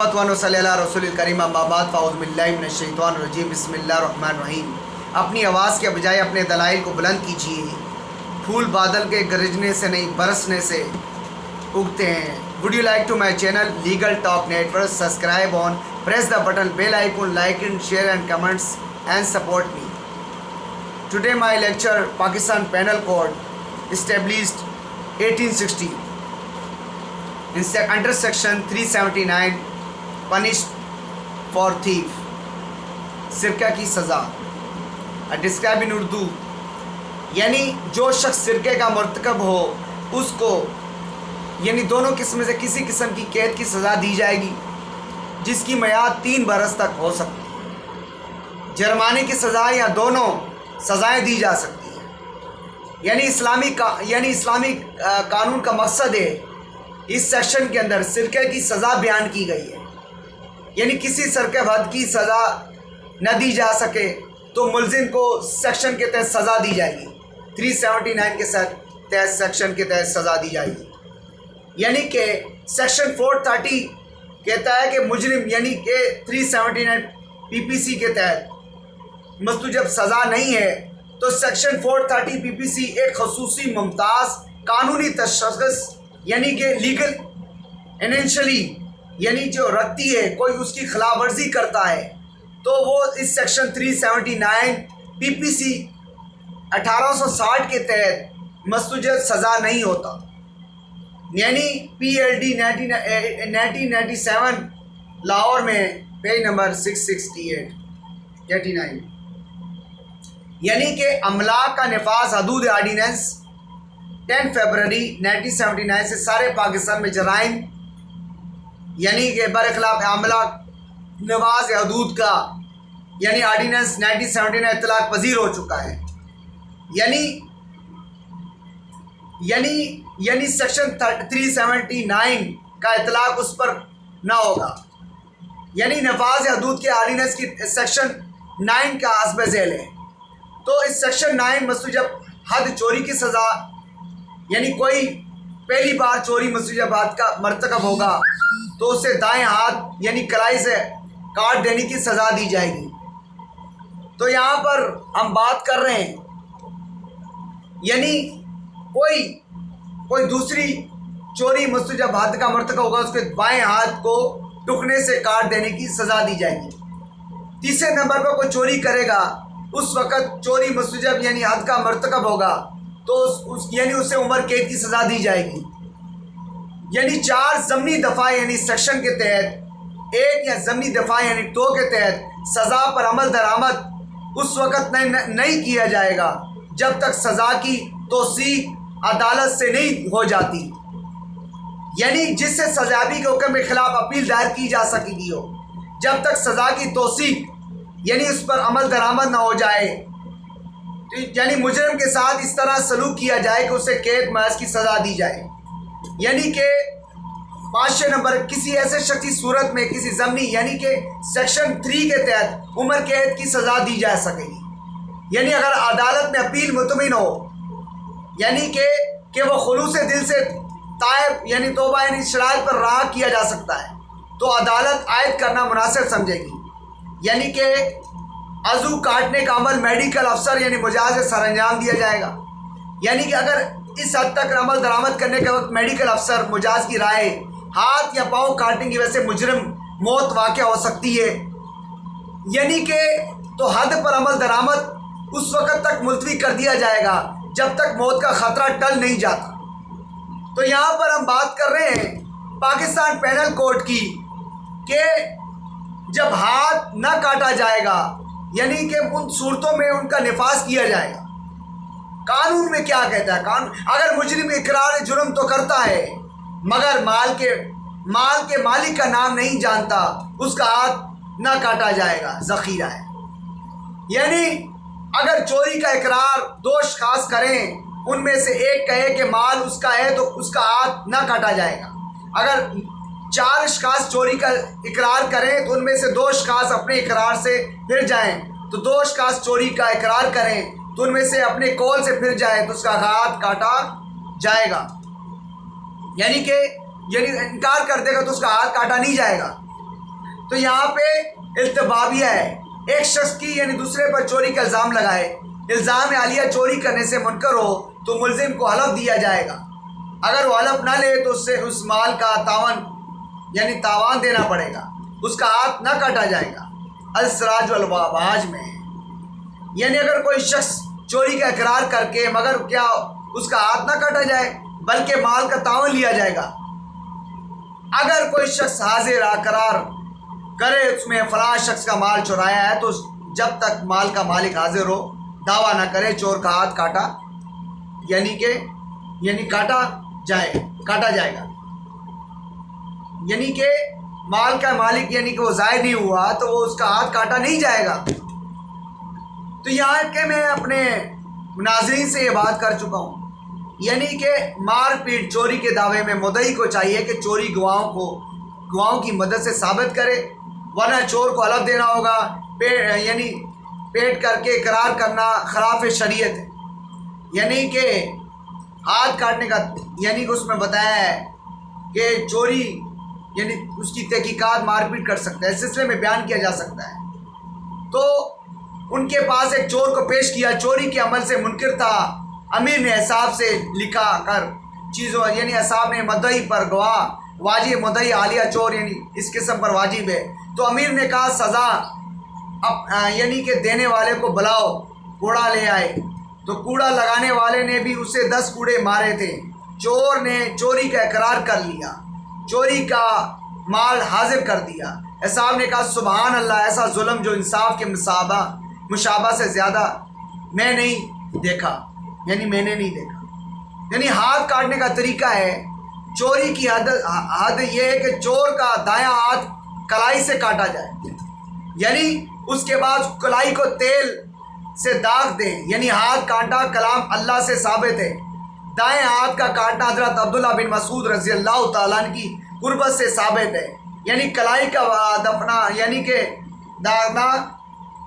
रसूल करीम अम्माबाद फ़ाउज़ुबिल्लाहिमिनश्शैतानिर्रजीम बिस्मिल्लाहिर्रहमानिर्रहीम। अपनी आवाज़ के बजाय अपने दलाइल को बुलंद कीजिए। फूल बादल के गरजने से नहीं बरसने से उगते हैं। Would you like to my channel legal talk network? Subscribe on press the button bell icon, like and share and comments and support me. Today my lecture Pakistan penal code established 1860 under section 379 punished for thief, सिरका की सज़ा। Describe in Urdu, यानी जो शख्स सिरके का मर्तकब हो उसको यानी दोनों किस्म से किसी किस्म की कैद की सज़ा दी जाएगी जिसकी मियाद 3 बरस तक हो सकती है। जुर्माने की सज़ा या दोनों सज़ाएं दी जा सकती हैं। यानी इस्लामी कानून का मकसद है, इस सेक्शन के अंदर सिरके की सज़ा बयान की गई है। यानी किसी सरके हद की सज़ा न दी जा सके तो मुलजिम को सेक्शन के तहत सज़ा दी जाएगी। 379 के तहत सेक्शन के तहत सज़ा दी जाएगी। यानी कि सेक्शन 430 कहता है कि मुजरिम यानी कि 379 PPC के तहत मस्तूजब सज़ा नहीं है तो सेक्शन 430 PPC एक खसूसी मुमताज़ कानूनी तशख़्ख़ुस यानी कि लीगल इनेंशली यानी जो रखती है, कोई उसकी खिलाफ वर्जी करता है तो वो इस सेक्शन 379 PPC 1860 के तहत मस्तूजब सज़ा नहीं होता। यानी PLD 1997 लाहौर में पेज नंबर 668 89, यानी कि अमलाक का नफाज हदूद आर्डीनेंस 10 फरवरी 1979 से सारे पाकिस्तान में जराइम यानी कि बरखिलाफ अमलाक नवाज हदूद का यानी आर्डीनेंस 1979 इतलाक पजीर हो चुका है। यानी सेक्शन 379 का इतलाक उस पर ना होगा। यानी नवाज हदूद के आर्डीनेंस की सेक्शन 9 का हस्ब झेल है। तो इस सेक्शन 9 मस्तूजब हद चोरी की सज़ा यानी कोई पहली बार चोरी मस्तूजब हद का मर्तकब होगा तो उसे दाएं हाथ यानी कलाई से काट देने की सज़ा दी जाएगी। तो यहाँ पर हम बात कर रहे हैं यानी कोई दूसरी चोरी मस्तूजब हद का मर्तकब होगा उसके बाएं हाथ को टुकने से काट देने की सज़ा दी जाएगी। तीसरे नंबर पर कोई चोरी करेगा उस वक़्त चोरी मस्तूजब यानी हद का मर्तकब होगा तो यानी उसे उम्र कैद की सज़ा दी जाएगी। यानी 4 ज़मनी दफ़ा यानी सेक्शन के तहत 1 या ज़मनी दफ़ा यानी 2 के तहत सज़ा पर अमल दरामद उस वक़्त नहीं किया जाएगा जब तक सज़ा की तौसीक अदालत से नहीं हो जाती। यानी जिससे सजाबी के हुक्म के खिलाफ अपील दायर की जा सकेगी हो, जब तक सज़ा की तौसीक यानी उस पर अमल दरामद ना हो जाए तो यानी मुजरिम के साथ इस तरह सलूक किया जाए कि उसे कैद महज की सज़ा दी जाए। यानी कि 5 नंबर किसी ऐसे शख्स की सूरत में किसी ज़मनी यानी कि सेक्शन 3 के तहत उम्र कैद की सज़ा दी जा सकेगी। यानी अगर अदालत में अपील मुतमिन हो यानी कि वो खुलूस दिल से तायब यानी तौबा यानी शराइत पर रहा किया जा सकता है तो अदालत आयद करना मुनासिब समझेगी। यानी कि अज़ू काटने का अमल मेडिकल अफसर यानी मुजाज से सरअंजाम दिया जाएगा। यानी कि अगर इस हद तक अमल दरामद करने के वक्त मेडिकल अफसर मुजाज की राय हाथ या पाँव काटने की वजह से मुजरिम मौत वाक़या हो सकती है यानी कि तो हद पर अमल दरामद उस वक़्त तक मुलतवी कर दिया जाएगा जब तक मौत का ख़तरा टल नहीं जाता। तो यहाँ पर हम बात कर रहे हैं पाकिस्तान पेनल कोड की कि जब हाथ न काटा जाएगा यानी कि उन सूरतों में उनका निफाज किया जाएगा। कानून में क्या कहता है? कानून अगर मुजरिम इकरार जुर्म तो करता है मगर माल के मालिक का नाम नहीं जानता उसका हाथ न काटा जाएगा, ज़ख़ीरा है। यानी अगर चोरी का इकरार 2 अशख़ास करें उनमें से एक कहे कि माल उसका है तो उसका हाथ न काटा जाएगा। अगर 4 अशख़ास चोरी का इकरार करें तो उनमें से 2 अशख़ास अपने इकरार से फिर जाएं तो 2 अशख़ास चोरी का इकरार करें तो उनमें से अपने कौल से फिर जाए तो उसका हाथ काटा जाएगा। यानी इनकार कर देगा तो उसका हाथ काटा नहीं जाएगा। تو یہاں پہ التبابیہ ہے، ایک شخص کی یعنی دوسرے پر چوری کا الزام لگائے، الزام عالیہ چوری کرنے سے منکر ہو تو ملزم کو حلف دیا جائے گا، اگر وہ حلف نہ لے تو اس سے اس مال کا تاوان دینا پڑے گا، اس کا ہاتھ نہ کاٹا جائے گا۔ السراج والوباج میں یعنی اگر کوئی شخص چوری کا اقرار کر کے مگر کیا اس کا ہاتھ نہ کاٹا جائے بلکہ مال کا تاوان لیا جائے گا۔ اگر کوئی شخص حاضر اقرار کرے اس میں فلاں شخص کا مال چرایا ہے تو جب تک مال کا مالک حاضر ہو دعویٰ نہ کرے چور کا ہاتھ کاٹا جائے گا، یعنی کہ مال کا مالک یعنی کہ وہ ظاہر نہیں ہوا تو وہ اس کا ہاتھ کاٹا نہیں جائے گا۔ تو یہاں کہ میں اپنے ناظرین سے یہ بات کر چکا ہوں، یعنی کہ مار پیٹ چوری کے دعوے میں مدعی کو چاہیے کہ چوری گواہوں کی مدد سے ثابت کرے، ورنہ چور کو حلف دینا ہوگا، پیٹ کر کے اقرار کرنا خلاف شریعت ہے، یعنی کہ ہاتھ کاٹنے کا یعنی کہ اس میں بتایا ہے کہ چوری یعنی اس کی تحقیقات مار پیٹ کر سکتا ہے، اس سلسلے میں بیان کیا جا سکتا ہے۔ تو ان کے پاس ایک چور کو پیش کیا، چوری کے عمل سے منکر تھا، امیر نے حساب سے لکھا کر چیزوں یعنی حساب نے مدعی پر گواہ واجب، مدعی عالیہ چور یعنی اس قسم پر واجب ہے، تو امیر نے کہا سزا یعنی کہ دینے والے کو بلاؤ، کوڑا لے آئے، تو کوڑا لگانے والے نے بھی اسے 10 کوڑے مارے تھے، چور نے چوری کا اقرار کر لیا، چوری کا مال حاضر کر دیا۔ حساب نے کہا سبحان اللہ، ایسا ظلم جو انصاف کے مشابہ سے زیادہ میں نے نہیں دیکھا، یعنی ہاتھ کاٹنے کا طریقہ ہے، چوری کی حد یہ ہے کہ چور کا دایاں ہاتھ کلائی سے کاٹا جائے، یعنی اس کے بعد کلائی کو تیل سے داغ دے، یعنی ہاتھ کاٹا کلام اللہ سے ثابت ہے۔ دائیں ہاتھ کا کاٹنا حضرت عبداللہ بن مسعود رضی اللہ تعالیٰ عنہ کی قربت سے ثابت ہے، یعنی کلائی کا دفنا یعنی کہ داغنا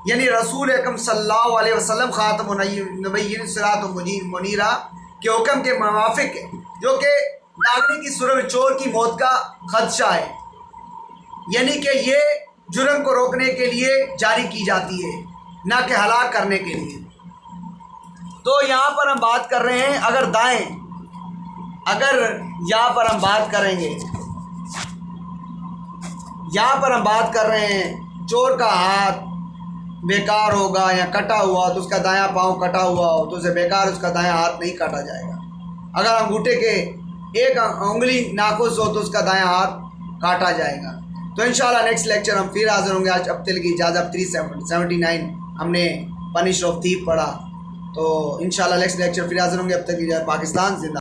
یعنی رسول اکرم صلی اللہ علیہ وسلم خاتم النبیین صراط منیرہ کے حکم کے موافق ہے، جو کہ داغنے کی صورت میں چور کی موت کا خدشہ ہے، یعنی کہ یہ جرم کو روکنے کے لیے جاری کی جاتی ہے نہ کہ ہلاک کرنے کے لیے۔ تو یہاں پر ہم بات کر رہے ہیں اگر یہاں پر ہم بات کریں گے، یہاں پر ہم بات کر رہے ہیں چور کا ہاتھ بیکار ہوگا یا کٹا ہوا تو اس کا دایاں پاؤں کٹا ہوا ہو تو اسے بیکار اس کا دایاں ہاتھ نہیں کاٹا جائے گا، اگر انگوٹھے کے ایک انگلی ناقص ہو تو اس کا دایاں ہاتھ کاٹا جائے گا۔ تو انشاءاللہ نیکسٹ لیکچر ہم پھر حاضر ہوں گے۔ آج اب تل کی اجازت 379 ہم نے پنش آف تھیف پڑھا، تو انشاءاللہ نیکسٹ لیکچر پھر حاضر ہوں گے، اب تک کی پاکستان زندہ۔